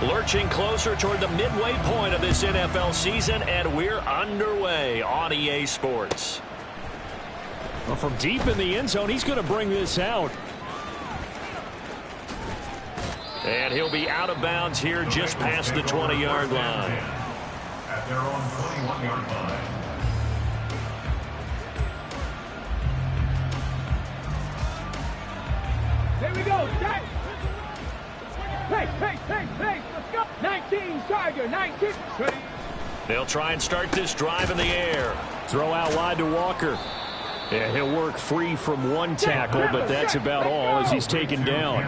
Lurching closer toward the midway point of this NFL season, and we're underway on EA Sports. Well, from deep in the end zone, he's going to bring this out. And he'll be out of bounds here just past the 20-yard line. At their own 21-yard line. Here we go, set. Hey, let's go. 19, Charger, 19. They'll try and start this drive in the air. Throw out wide to Walker. Yeah, he'll work free from one tackle, but that's about all as he's taken down.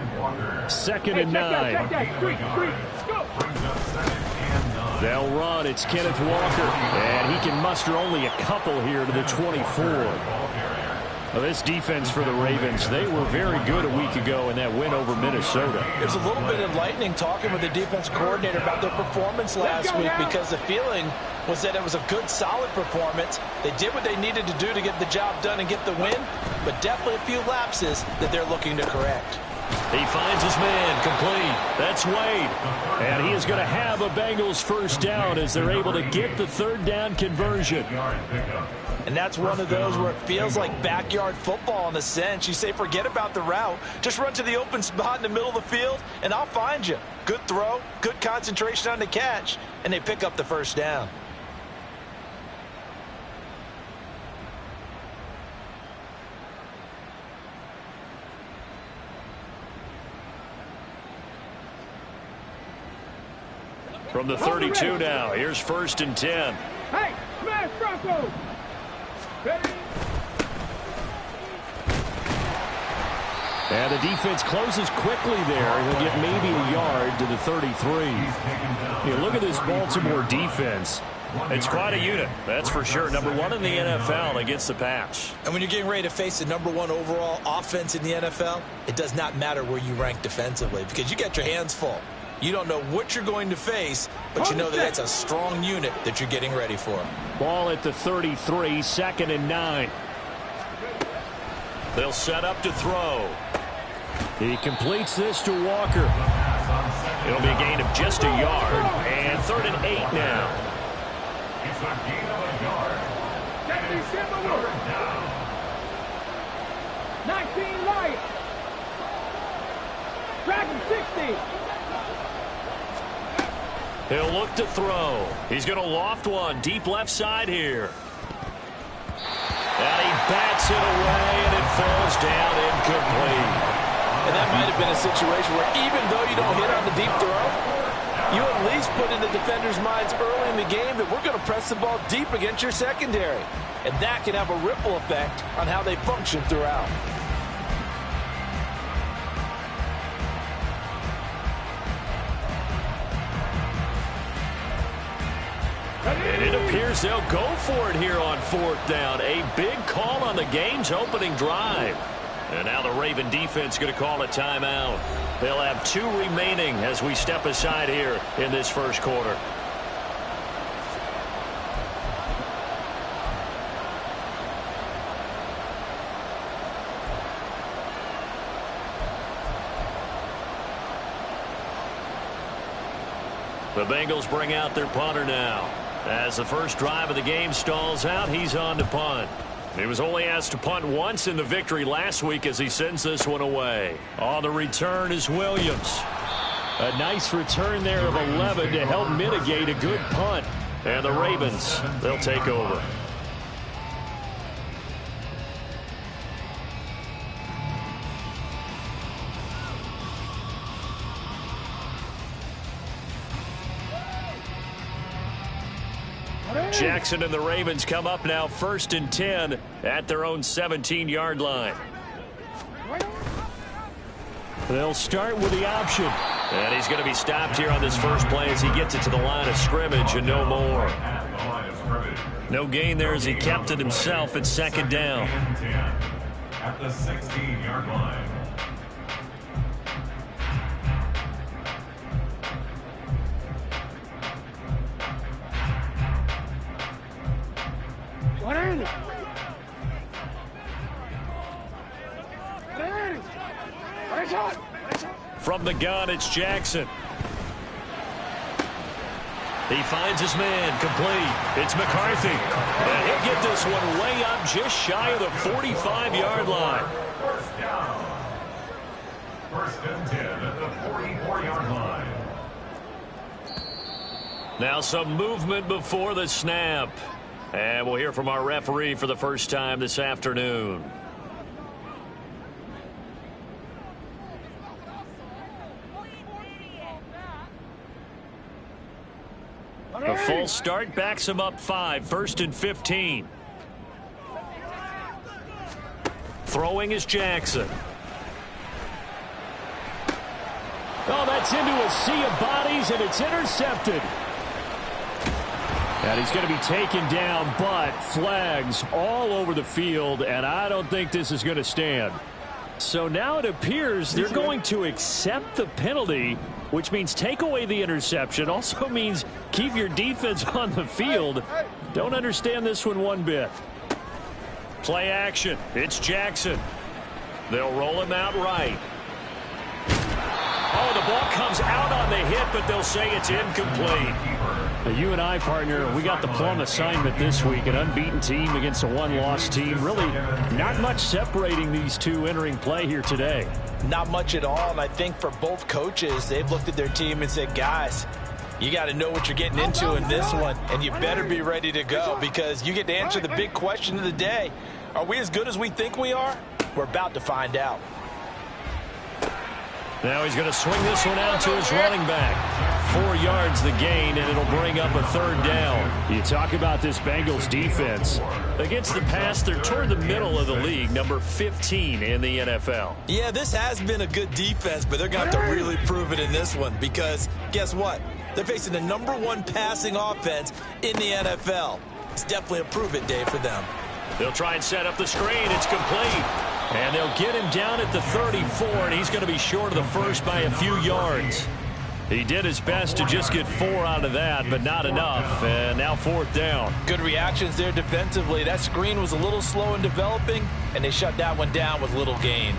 2nd and 9. They'll run. It's Kenneth Walker, and he can muster only a couple here to the 24. Well, this defense for the Ravens, they were very good a week ago in that win over Minnesota. It was a little bit enlightening talking with the defense coordinator about their performance last week, because the feeling was that it was a good, solid performance. They did what they needed to do to get the job done and get the win, but definitely a few lapses that they're looking to correct. He finds his man, complete. That's Wade. And he is going to have a Bengals first down as they're able to get the 3rd down conversion. And that's one of those where it feels like backyard football in a sense. You say, forget about the route. Just run to the open spot in the middle of the field, and I'll find you. Good throw, good concentration on the catch, and they pick up the first down. From the 32 now, here's 1st and 10. Hey, smash Bronco. And the defense closes quickly there. He'll get maybe a yard to the 33. Yeah, look at this Baltimore defense. It's quite a unit, that's for sure. Number 1 in the NFL against the pass. And when you're getting ready to face the number 1 overall offense in the NFL, it does not matter where you rank defensively, because you got your hands full. You don't know what you're going to face, but you know that that's a strong unit that you're getting ready for. Ball at the 33, 2nd and 9. They'll set up to throw. He completes this to Walker. It'll be a gain of just a yard, and 3rd and 8 now. It's a gain of a yard. Deputy Simba 19 Lions. Dragon 60. He'll look to throw. He's going to loft one deep left side here. And he bats it away, and it falls down incomplete. And that might have been a situation where even though you don't hit on the deep throw, you at least put in the defenders' minds early in the game that we're going to press the ball deep against your secondary. And that can have a ripple effect on how they function throughout. And it appears they'll go for it here on 4th down. A big call on the game's opening drive. And now the Raven defense going to call a timeout. They'll have 2 remaining as we step aside here in this first quarter. The Bengals bring out their punter now. As the first drive of the game stalls out, he's on to punt. He was only asked to punt once in the victory last week as he sends this one away. On the return is Williams. A nice return there of 11 to help mitigate a good punt. And the Ravens, they'll take over. Jackson and the Ravens come up now 1st and 10 at their own 17-yard line. They'll start with the option. And he's going to be stopped here on this first play as he gets it to the line of scrimmage and no more. No gain there as he kept it himself at 2nd down. At the 16-yard line. From the gun, it's Jackson. He finds his man, complete. It's McCarthy. And he'll get this one way up just shy of the 45-yard line. First down. First and 10 at the 44-yard line. Now some movement before the snap. And we'll hear from our referee for the first time this afternoon. A full start backs him up 5, first and 15. Throwing is Jackson. Oh, that's into a sea of bodies, and it's intercepted. And he's going to be taken down, but flags all over the field, and I don't think this is going to stand. So now it appears they're going to accept the penalty, which means take away the interception. Also means keep your defense on the field. Don't understand this one bit. Play action. It's Jackson. They'll roll him out right. Oh, the ball comes out on the hit, but they'll say it's incomplete. Now, you and I, partner, we got the plum assignment this week. An unbeaten team against a one-loss team. Really not much separating these two entering play here today. Not much at all, and I think for both coaches, they've looked at their team and said, guys, you got to know what you're getting into in this one, and you better be ready to go because you get to answer the big question of the day. Are we as good as we think we are? We're about to find out. Now he's going to swing this one out to his running back. 4 yards the gain, and it'll bring up a third down. You talk about this Bengals defense. Against the pass, they're toward the middle of the league, number 15 in the NFL. Yeah, this has been a good defense, but they're going to have to really prove it in this one because guess what? They're facing the #1 passing offense in the NFL. It's definitely a prove-it day for them. They'll try and set up the screen. It's complete. And they'll get him down at the 34, and he's going to be short of the first by a few yards. He did his best to just get 4 out of that, but not enough. And now 4th down. Good reactions there defensively. That screen was a little slow in developing, and they shut that one down with little gain.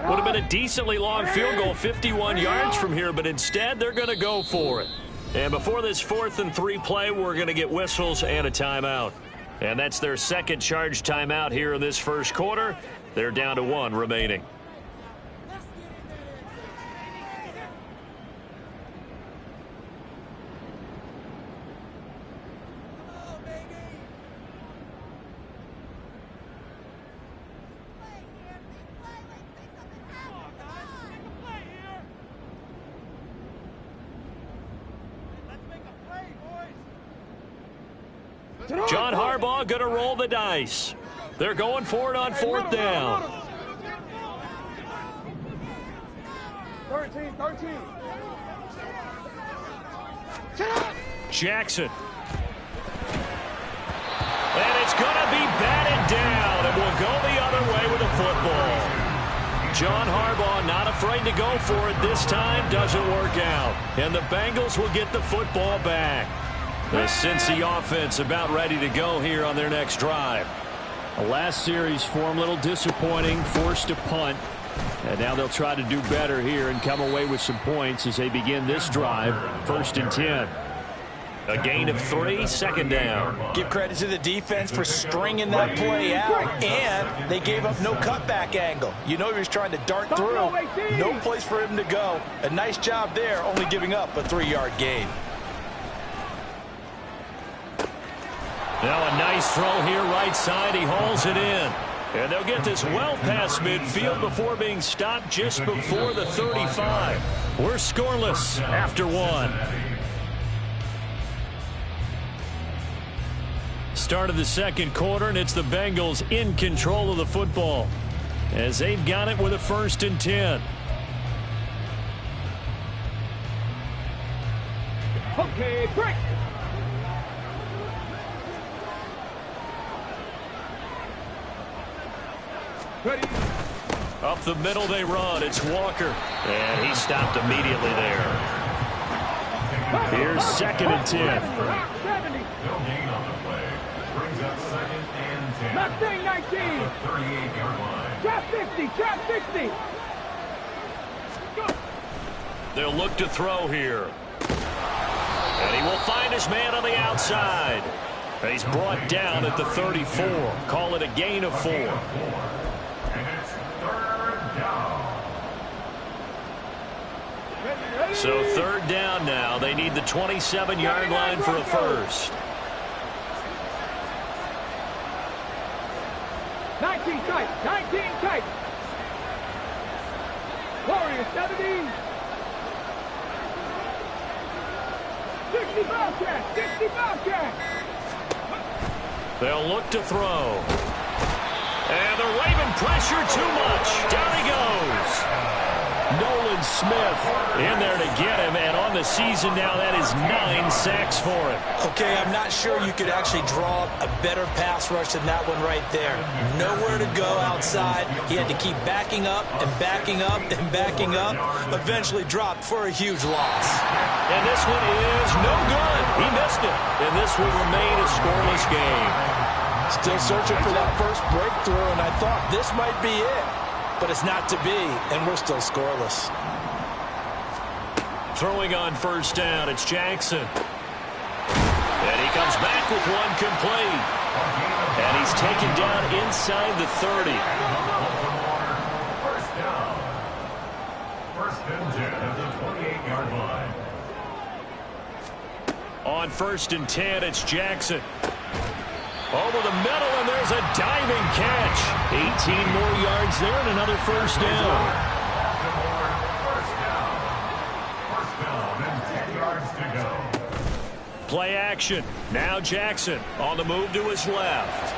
Would have been a decently long field goal, 51 yards from here, but instead they're going to go for it. And before this 4th and 3 play, we're going to get whistles and a timeout. And that's their second charge timeout here in this first quarter. They're down to 1 remaining. John Harbaugh going to roll the dice. They're going for it on 4th down. 13. Jackson. And it's going to be batted down, and we'll go the other way with the football. John Harbaugh not afraid to go for it this time. Doesn't work out. And the Bengals will get the football back. The Cincy offense about ready to go here on their next drive. The last series form a little disappointing, forced to punt. And now they'll try to do better here and come away with some points as they begin this drive. 1st and 10. A gain of 3, 2nd down. Give credit to the defense for stringing that play out, and they gave up no cutback angle. You know he was trying to dart through. No place for him to go. A nice job there, only giving up a 3-yard gain. Now a nice throw here right side. He hauls it in. And they'll get this well past midfield before being stopped just before the 35. We're scoreless after 1. Start of the second quarter, and it's the Bengals in control of the football as they've got it with a 1st and 10. Okay, break. Ready. Up the middle they run. It's Walker. And he stopped immediately there. Here's 2nd and 10. 70. No gain on the play. Brings up 2nd and 10. Mustang 19. At the 38-yard line. Trap 60. Trap 60. They'll look to throw here. And he will find his man on the outside. And he's brought down at the 34. Call it a gain of 4. And it's 3rd down. So 3rd down now. They need the 27-yard line for a first. 19 tight. 19 tight. Warriors 70. 60 Bobcat. 60 Bobcat. They'll look to throw. And the Raven pressure too much. Down he goes. Nolan Smith in there to get him, and on the season now, that is 9 sacks for him. Okay, I'm not sure you could actually draw a better pass rush than that one right there. Nowhere to go outside. He had to keep backing up and backing up and backing up. Eventually dropped for a huge loss. And this one is no good. He missed it. And this will remain a scoreless game. Still searching for that first breakthrough, and I thought this might be it. But it's not to be, and we're still scoreless. Throwing on 1st down, it's Jackson. And he comes back with one complete. And he's taken down inside the 30. 1st down. 1st and 10 at the 28-yard line. On 1st and 10, it's Jackson. Over the middle, and there's a diving catch. 18 more yards there and another 1st down. First down and 10 yards to go. Play action. Now Jackson on the move to his left.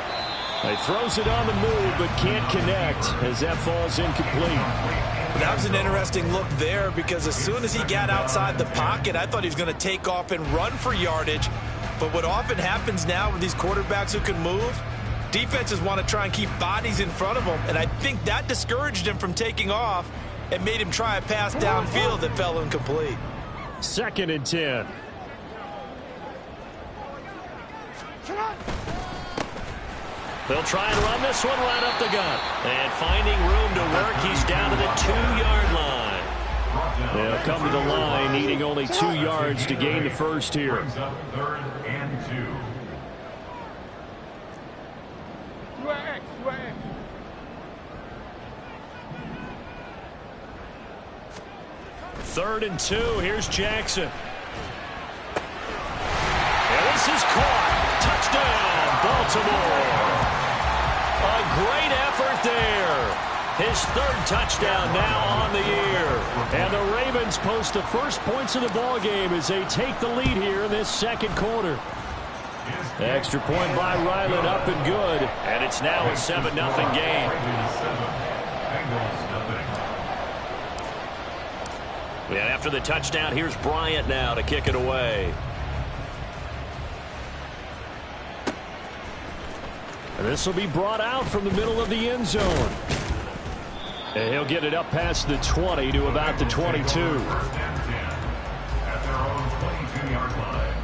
He throws it on the move, but can't connect as that falls incomplete. That was an interesting look there because as soon as he got outside the pocket, I thought he was going to take off and run for yardage. But what often happens now with these quarterbacks who can move, defenses want to try and keep bodies in front of them, and I think that discouraged him from taking off and made him try a pass downfield that fell incomplete. 2nd and 10. They'll try and run this one right up the gut. And finding room to work, he's down to the 2-yard line. They'll come to the line, needing only 2 yards to gain the first here. Brings up 3rd and 2. Swag. 3rd and 2. Here's Jackson. And this is caught. Touchdown, Baltimore. A great effort there. His 3rd touchdown now on the year. And the Ravens post the first points of the ballgame as they take the lead here in this 2nd quarter. Extra point by Ryland, up and good. And it's now a 7-0 game. And after the touchdown, here's Bryant now to kick it away. And this will be brought out from the middle of the end zone. And he'll get it up past the 20 to about the 22. 1st and 10 at their own 22-yard line.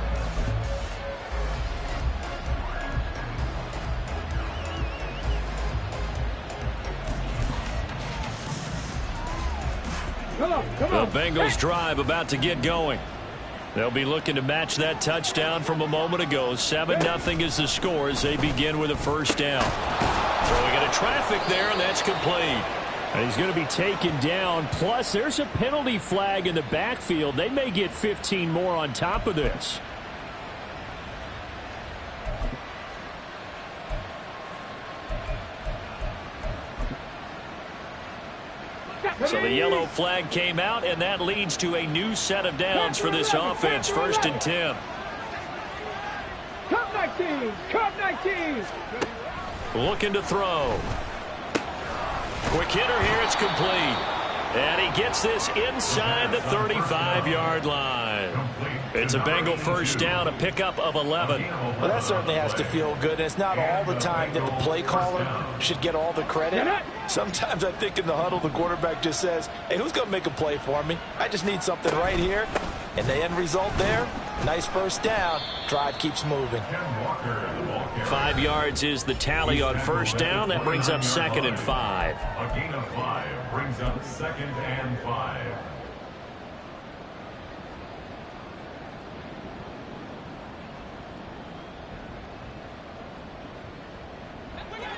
Come on. The Bengals drive about to get going. They'll be looking to match that touchdown from a moment ago. 7-0 is the score as they begin with a 1st down. Throwing into traffic there, and that's complete. And he's going to be taken down. Plus, there's a penalty flag in the backfield. They may get 15 more on top of this. So the yellow flag came out, and that leads to a new set of downs for this offense. 1st and 10. Cup 19. Cup 19. Looking to throw. Quick hitter here. It's complete. And he gets this inside the 35-yard line. It's a Bengal first down, a pickup of 11. Well, that certainly has to feel good. And it's not all the time that the play caller should get all the credit. Sometimes I think in the huddle, the quarterback just says, hey, who's going to make a play for me? I just need something right here. And the end result there, nice first down. Drive keeps moving. 5 yards is the tally on first down. That brings up 2nd and 5. A gain of 5 brings up 2nd and 5.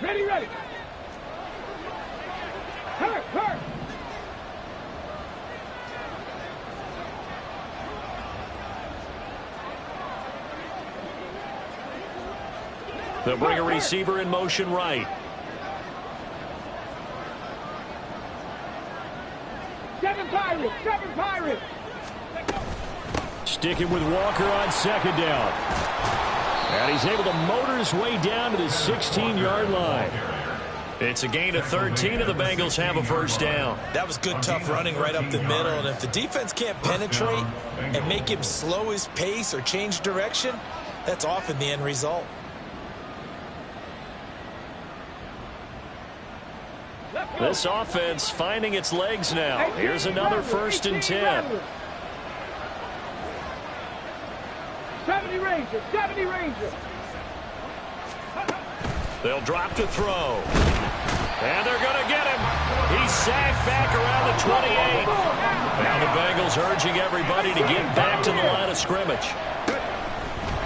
Ready, ready. Hurt, hurt. They'll bring a receiver in motion right. Seven Pirates. Sticking with Walker on 2nd down. And he's able to motor his way down to the 16-yard line. It's a gain of 13, and the Bengals have a first down. That was good, tough running right up the middle. And if the defense can't penetrate and make him slow his pace or change direction, that's often the end result. This offense finding its legs now. Here's another 1st and 10. 70 Rangers. They'll drop to throw. And they're going to get him. He's sacked back around the 28. Now the Bengals urging everybody to get back to the line of scrimmage.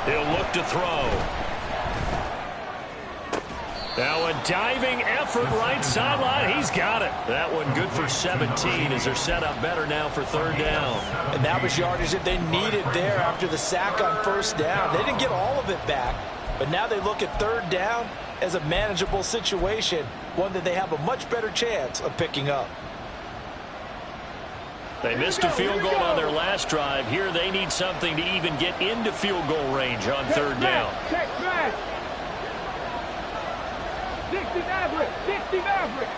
He'll look to throw. Now a diving effort right sideline. He's got it. That one good for 17 as they're set up better now for 3rd down. And that was yardage that they needed there after the sack on first down. They didn't get all of it back, but now they look at 3rd down as a manageable situation, one that they have a much better chance of picking up. They missed a field goal on their last drive. Here they need something to even get into field goal range on 3rd down. Check back. 60 Maverick.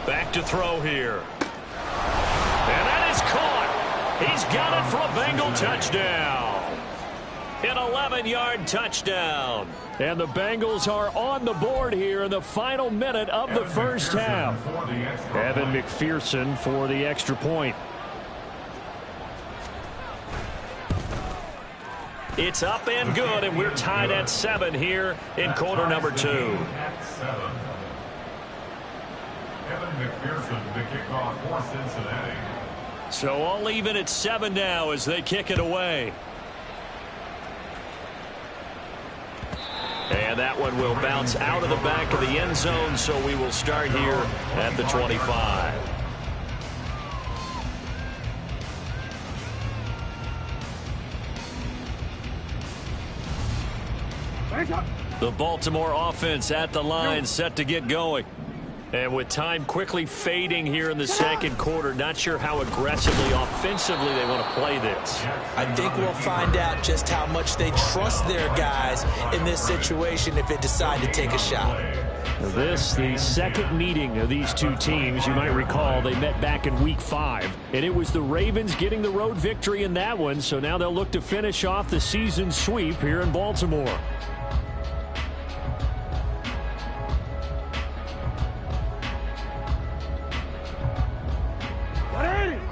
Back to throw here. And that is caught. He's got it for a Bengal touchdown. An 11-yard touchdown. And the Bengals are on the board here in the final minute of the first half. Evan McPherson for the extra point. It's up and good, and we're tied at 7 here in quarter number 2. Evan McPherson, the kickoff for Cincinnati. So all even at 7 now as they kick it away. And that one will bounce out of the back of the end zone, so we will start here at the 25. The Baltimore offense at the line, set to get going. And with time quickly fading here in the second quarter, not sure how aggressively, offensively they want to play this. I think we'll find out just how much they trust their guys in this situation if they decide to take a shot. This, the second meeting of these two teams. You might recall they met back in Week 5, and it was the Ravens getting the road victory in that one, so now they'll look to finish off the season sweep here in Baltimore.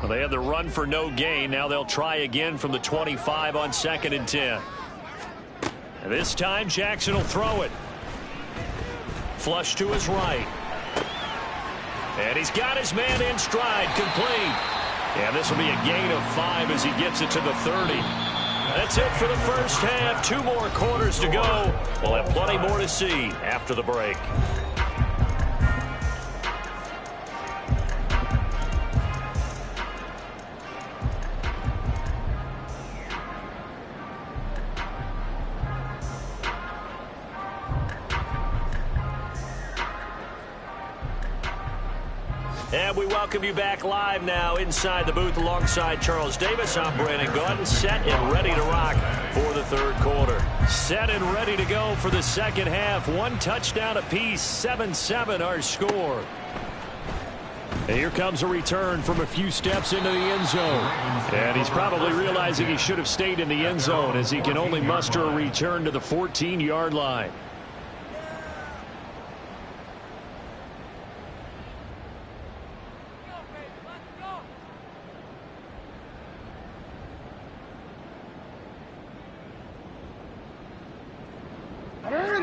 They had the run for no gain. Now they'll try again from the 25 on 2nd and 10. And this time Jackson will throw it. Flush to his right. And he's got his man in stride, complete. And this will be a gain of 5 as he gets it to the 30. That's it for the first half. 2 more quarters to go. We'll have plenty more to see after the break. And we welcome you back live now inside the booth alongside Charles Davis. I'm Brandon Gordon, set and ready to rock for the third quarter. Set and ready to go for the second half. 1 touchdown apiece, 7-7 our score. And here comes a return from a few steps into the end zone. And he's probably realizing he should have stayed in the end zone as he can only muster a return to the 14-yard line.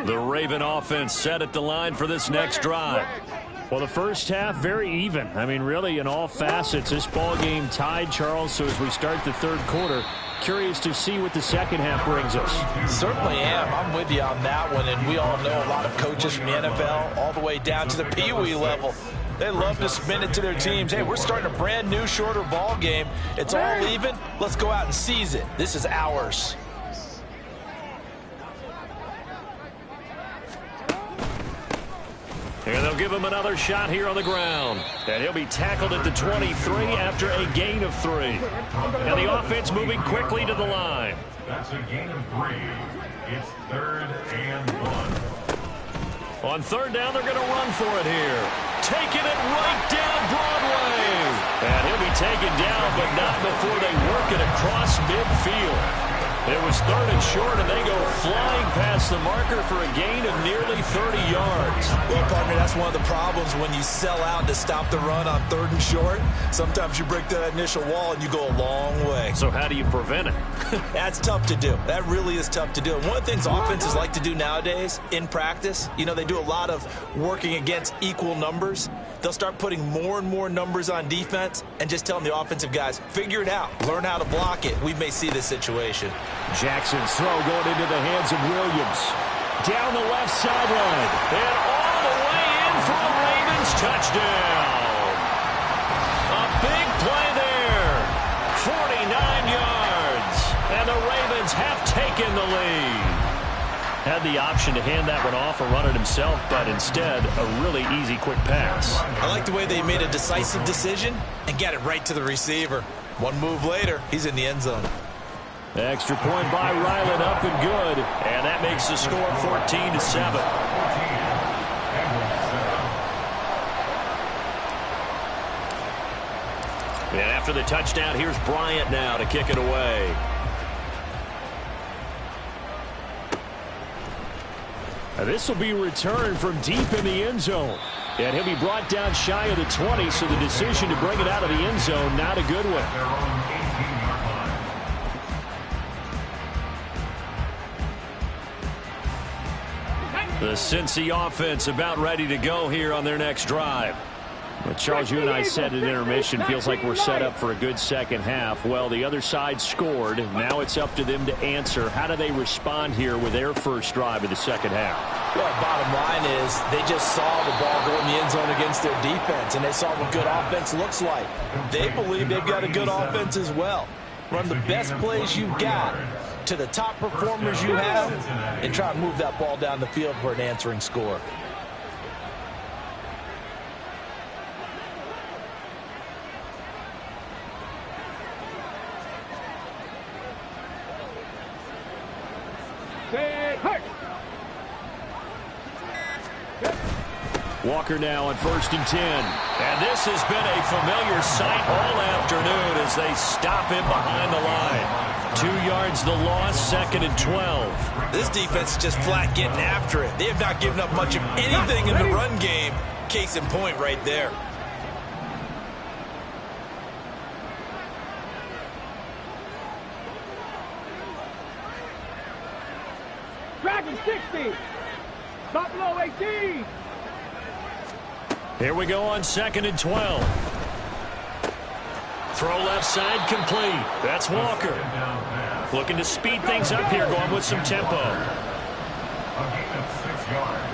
The Raven offense set at the line for this next drive. Well, the first half, very even. I mean, really, in all facets, this ball game tied, Charles. So as we start the third quarter, curious to see what the second half brings us. Certainly am. I'm with you on that one. And we all know a lot of coaches from the NFL all the way down to the Pee-wee level. They love to spin it to their teams. Hey, we're starting a brand new, shorter ball game. It's all even. Let's go out and seize it. This is ours. And they'll give him another shot here on the ground. And he'll be tackled at the 23 after a gain of 3. And the offense moving quickly to the line. That's a gain of 3. It's 3rd and 1. On 3rd down, they're going to run for it here. Taking it right down Broadway. And he'll be taken down, but not before they work it across midfield. It was 3rd and short, and they go flying past the marker for a gain of nearly 30 yards. Well, partner, that's one of the problems when you sell out to stop the run on 3rd and short. Sometimes you break that initial wall, and you go a long way. So how do you prevent it? That's tough to do. That really is tough to do. And one of the things offenses like to do nowadays in practice, you know, they do a lot of working against equal numbers. They'll start putting more and more numbers on defense and just telling the offensive guys, figure it out. Learn how to block it. We may see this situation. Jackson's throw going into the hands of Williams. Down the left sideline. And all the way in for a Ravens touchdown. A big play there. 49 yards. And the Ravens have taken the lead. Had the option to hand that one off or run it himself, but instead, a really easy, quick pass. I like the way they made a decisive decision and got it right to the receiver. One move later, he's in the end zone. Extra point by Ryland, up and good. And that makes the score 14-7. And after the touchdown, here's Bryant now to kick it away. This will be returned from deep in the end zone. And he'll be brought down shy of the 20, so the decision to bring it out of the end zone, not a good one. The Cincy offense about ready to go here on their next drive. Well, Charles, you and I said at intermission, feels like we're set up for a good second half. Well, the other side scored. Now it's up to them to answer. How do they respond here with their first drive of the second half? Well, bottom line is they just saw the ball go in the end zone against their defense, and they saw what good offense looks like. They believe they've got a good offense as well. Run the best plays you've got to the top performers you have and try to move that ball down the field for an answering score. Walker now on 1st and 10. And this has been a familiar sight all afternoon as they stop him behind the line. 2 yards the loss, 2nd and 12. This defense is just flat getting after it. They have not given up much of anything in the run game. Case in point right there. Dragon 60. Buffalo 18. Here we go on 2nd and 12. Throw left side complete. That's Walker. Looking to speed things up here, going with some tempo. A gain of 6 yards.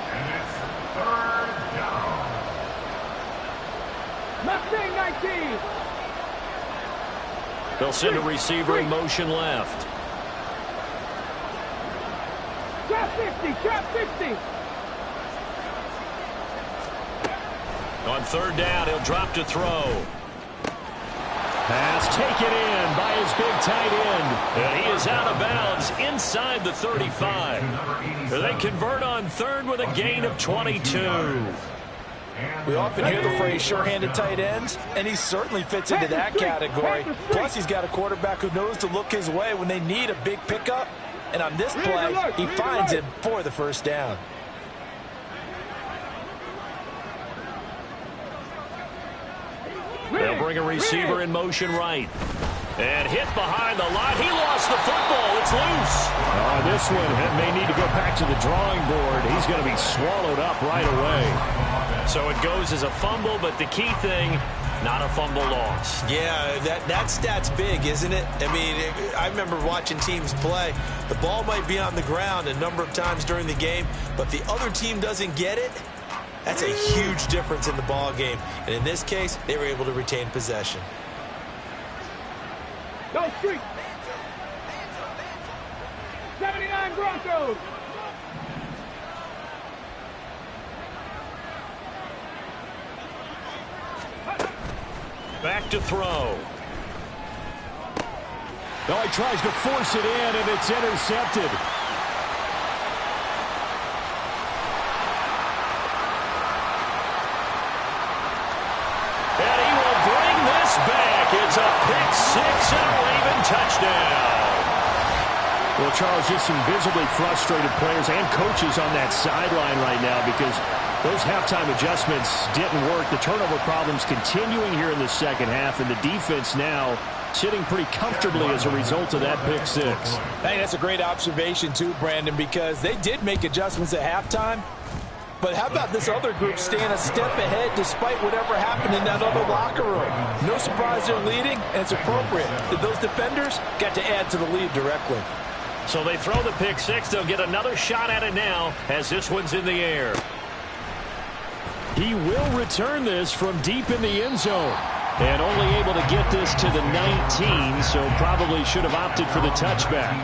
And it's 3rd down. Mustang 19. They'll send a receiver in motion left. Trap 50. Trap 50. On 3rd down, he'll drop to throw. Pass taken in by his big tight end. And he is out of bounds inside the 35. They convert on 3rd with a gain of 22. We often hear the phrase sure-handed tight ends, and he certainly fits into that category. Plus, he's got a quarterback who knows to look his way when they need a big pickup. And on this play, he finds him for the first down. They'll bring a receiver in motion right. And hit behind the line. He lost the football. It's loose. This one may need to go back to the drawing board. He's going to be swallowed up right away. So it goes as a fumble, but the key thing, not a fumble loss. Yeah, that stat's big, isn't it? I mean, I remember watching teams play. The ball might be on the ground a number of times during the game, but the other team doesn't get it. That's a huge difference in the ball game. And in this case, they were able to retain possession. Go street. 79 Broncos. Back to throw. He tries to force it in, and it's intercepted. And he will bring this back. It's a pick-6 and a Raven touchdown. Well, Charles, just some visibly frustrated players and coaches on that sideline right now because those halftime adjustments didn't work. The turnover problems continuing here in the second half, and the defense now sitting pretty comfortably as a result of that pick-6. Hey, that's a great observation too, Brandon, because they did make adjustments at halftime. But how about this other group staying a step ahead despite whatever happened in that other locker room? No surprise they're leading, and it's appropriate. Those defenders got to add to the lead directly. So they throw the pick-6. They'll get another shot at it now as this one's in the air. He will return this from deep in the end zone. And only able to get this to the 19, so probably should have opted for the touchback.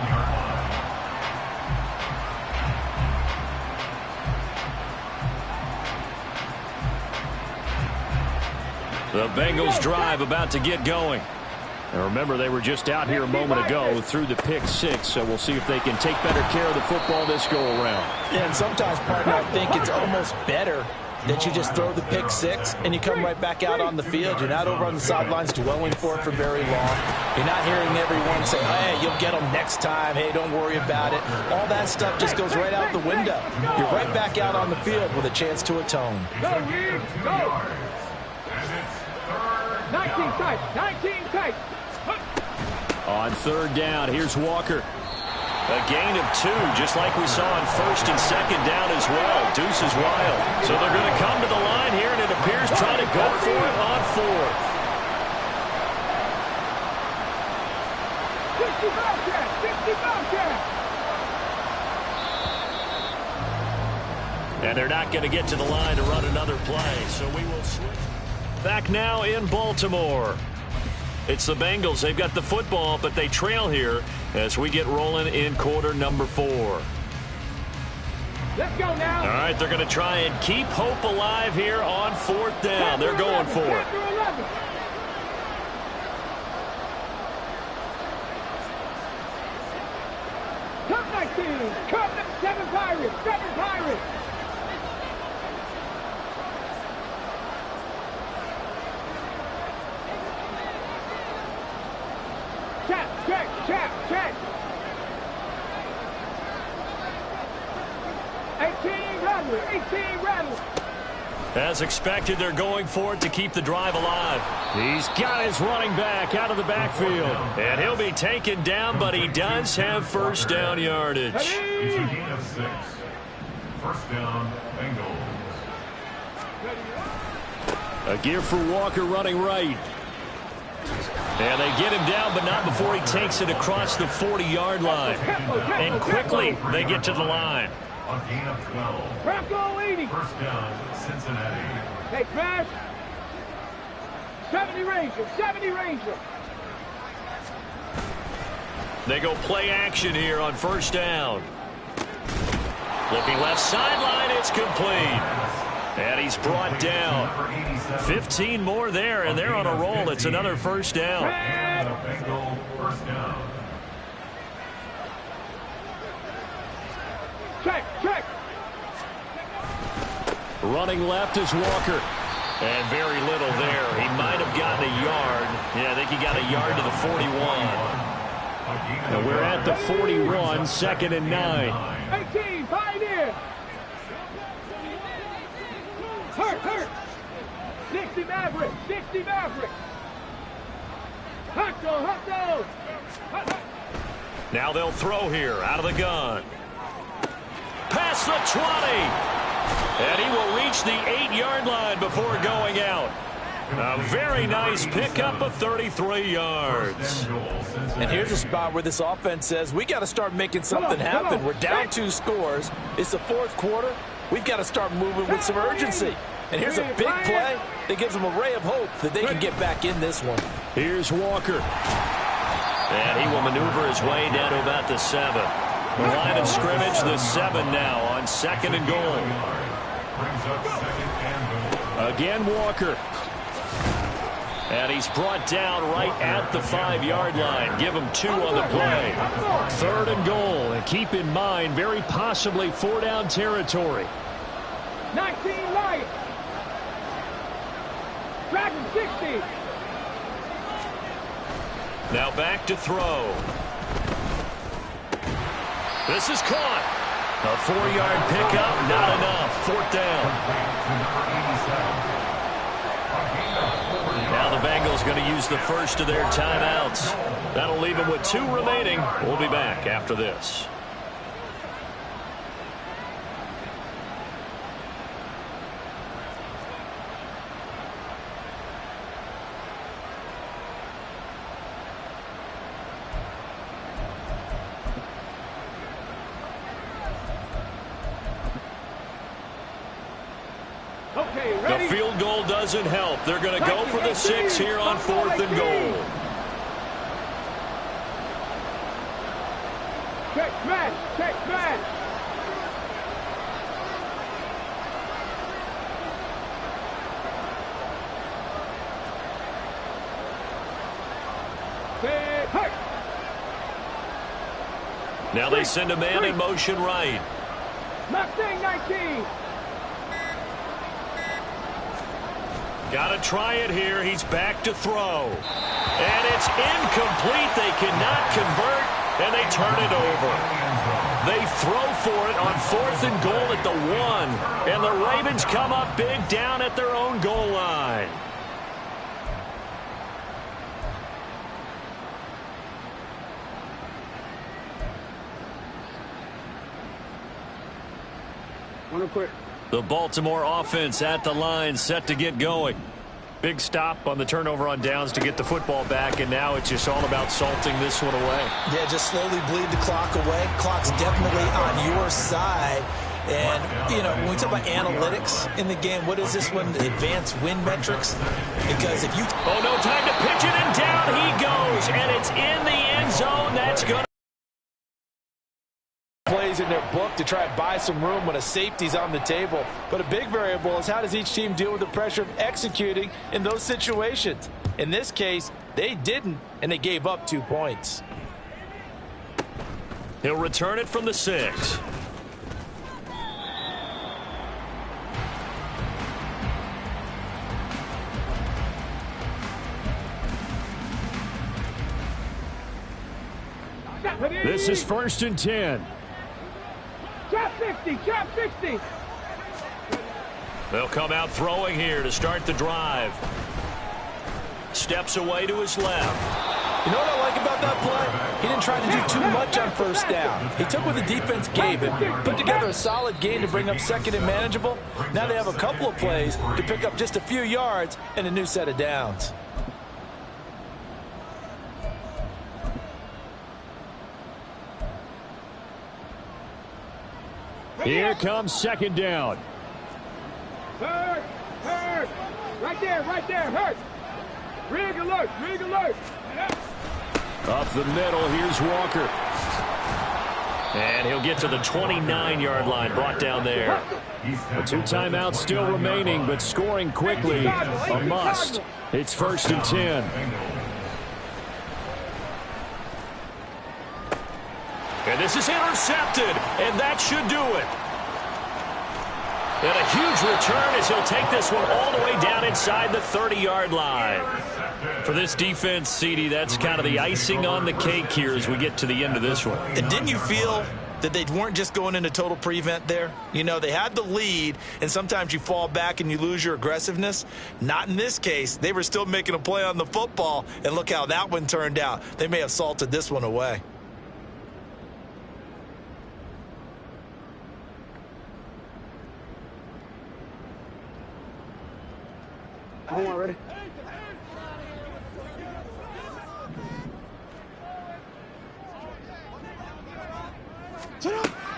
The Bengals drive about to get going. And remember, they were just out here a moment ago through the pick-6, so we'll see if they can take better care of the football this go-around. Yeah, and sometimes, partner, I think it's almost better that you just throw the pick-6 and you come right back out on the field. You're not over on the sidelines dwelling for it for very long. You're not hearing everyone say, hey, you'll get them next time. Hey, don't worry about it. All that stuff just goes right out the window. You're right back out on the field with a chance to atone. Go, Reed, go. 19 tight, 19 tight. On third down, here's Walker. A gain of 2, just like we saw on first and second down as well. Deuce is wild. So they're going to come to the line here, and it appears trying to go for it on 4th. 60 Bobcats, 60 Bobcats. And they're not going to get to the line to run another play, so we will switch. Back now in Baltimore. It's the Bengals. They've got the football, but they trail here as we get rolling in quarter number 4. Let's go now. All right, they're going to try and keep hope alive here on 4th down. They're going for it. Cup 19. Cup 7 Pirates. 7 Pirates. Check. 18 Rattler. As expected, they're going for it to keep the drive alive. He's got his running back out of the backfield. And he'll be taken down, but he does have first down yardage. It's a gain of 6. First down, Bengals. A give for Walker running right. And they get him down, but not before he takes it across the 40-yard line. And quickly, they get to the line. A gain of 12. Bronco 80. First down, Cincinnati. Hey, Crash. 70 Ranger. They go play action here on first down. Looking left sideline, it's complete. And he's brought down. 15 more there, and they're on a roll. It's another first down. Bengal first down. Check. Running left is Walker. And very little there. He might have gotten a yard. Yeah, I think he got a yard to the 41. And we're at the 41, 2nd and 9. 18, Pioneer. Hurt. 60 Maverick. Hot zone. Now they'll throw here out of the gun. Past the 20. And he will reach the 8-yard line before going out. A very nice pickup of 33 yards. And here's a spot where this offense says, we got to start making something happen. We're down 2 scores. It's the 4th quarter. We've got to start moving with some urgency. And here's a big play that gives them a ray of hope that they can get back in this one. Here's Walker. And he will maneuver his way down to about the 7. The line of scrimmage, the 7 now on 2nd and goal. Again, Walker. And he's brought down right at the 5-yard line. Give him 2 on the play. 3rd and goal. And keep in mind, very possibly 4-down territory. 19 Lions. Dragon 60. Now back to throw. This is caught. A 4-yard pickup, not enough. 4th down. Now the Bengals going to use the first of their timeouts. That'll leave them with 2 remaining. We'll be back after this. The field goal doesn't help. They're going to go for the 6 here on 4th and goal. Check man. Now they send a man in motion right. Mustang 19. Got to try it here. He's back to throw. And it's incomplete. They cannot convert, and they turn it over. They throw for it on 4th and goal at the 1. And the Ravens come up big down at their own goal line. The Baltimore offense at the line, set to get going. Big stop on the turnover on downs to get the football back, and now it's just all about salting this one away. Yeah, just slowly bleed the clock away. Clock's definitely on your side. And, you know, when we talk about analytics in the game, what is this one? Advanced win metrics? Because if you... Oh, no time to pitch it, and down he goes. And it's in the end zone. That's good. Plays in their book to try and buy some room when a safety's on the table. But a big variable is how does each team deal with the pressure of executing in those situations? In this case, they didn't, and they gave up 2 points. He'll return it from the 6. This is 1st and 10. Chop 60. They'll come out throwing here to start the drive. Steps away to his left. You know what I like about that play? He didn't try to do too much on 1st down. He took what the defense gave him, put together a solid gain to bring up 2nd and manageable. Now they have a couple of plays to pick up just a few yards and a new set of downs. Here comes 2nd down. Hurt. Right there, hurt. Rig alert. Up the middle, here's Walker. And he'll get to the 29-yard line, brought down there. The 2 timeouts still remaining, but scoring quickly, a must. It's 1st and 10. And this is intercepted, and that should do it. And a huge return as he'll take this one all the way down inside the 30-yard line. For this defense, CD, that's kind of the icing on the cake here as we get to the end of this one. And didn't you feel that they weren't just going into total prevent there? You know, they had the lead, and sometimes you fall back and you lose your aggressiveness. Not in this case. They were still making a play on the football, and look how that one turned out. They may have salted this one away. Come on, ready?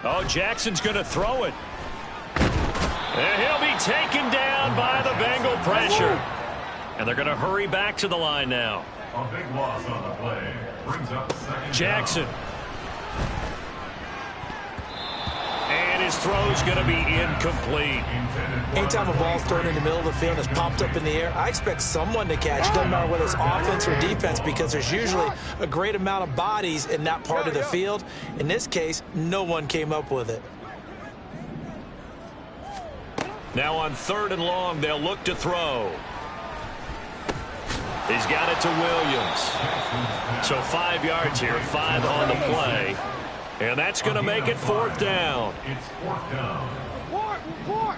Oh, Jackson's going to throw it. And he'll be taken down by the Bengal pressure. And they're going to hurry back to the line now. A big loss on the play. Brings up second Jackson. down. And his throw's going to be incomplete. Anytime a ball's thrown in the middle of the field and is popped up in the air, I expect someone to catch. It doesn't matter whether it's offense or defense, because there's usually a great amount of bodies in that part of the field. In this case, no one came up with it. Now on 3rd and long, they'll look to throw. He's got it to Williams. So 5 yards here, 5 on the play. And that's going to make it 4th down. It's 4th down. Report!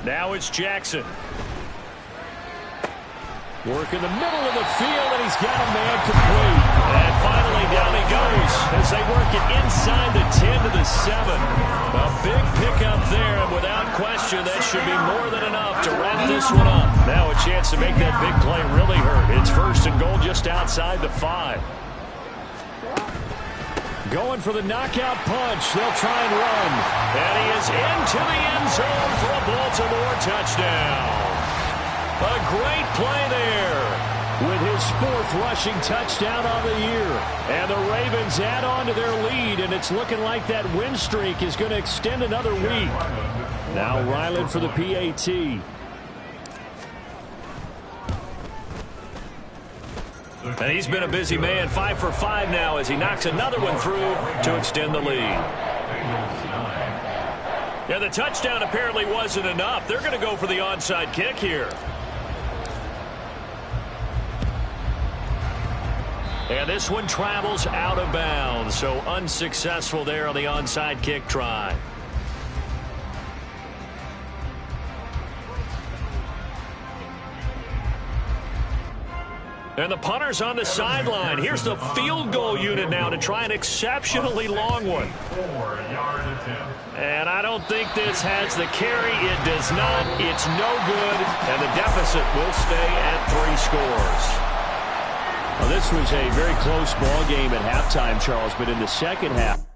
Now it's Jackson. Work in the middle of the field, and he's got a man complete. And finally down he goes as they work it inside the 10 to the 7. A big pickup there, and without question, that should be more than enough to wrap this one up. Now a chance to make that big play really hurt. It's 1st and goal just outside the 5. Going for the knockout punch. They'll try and run. And he is into the end zone for a Baltimore touchdown. A great play there. With his 4th rushing touchdown on the year. And the Ravens add on to their lead, and it's looking like that win streak is going to extend another week. Now Ryland for the PAT. And he's been a busy man, 5 for 5 now as he knocks another one through to extend the lead. Yeah, the touchdown apparently wasn't enough. They're going to go for the onside kick here. And this one travels out of bounds, so unsuccessful there on the onside kick try. And the punter's on the sideline. Here's the field goal unit now to try an exceptionally long one. 4-yard attempt. And I don't think this has the carry. It does not. It's no good. And the deficit will stay at 3 scores. Well, this was a very close ball game at halftime, Charles, but in the second half,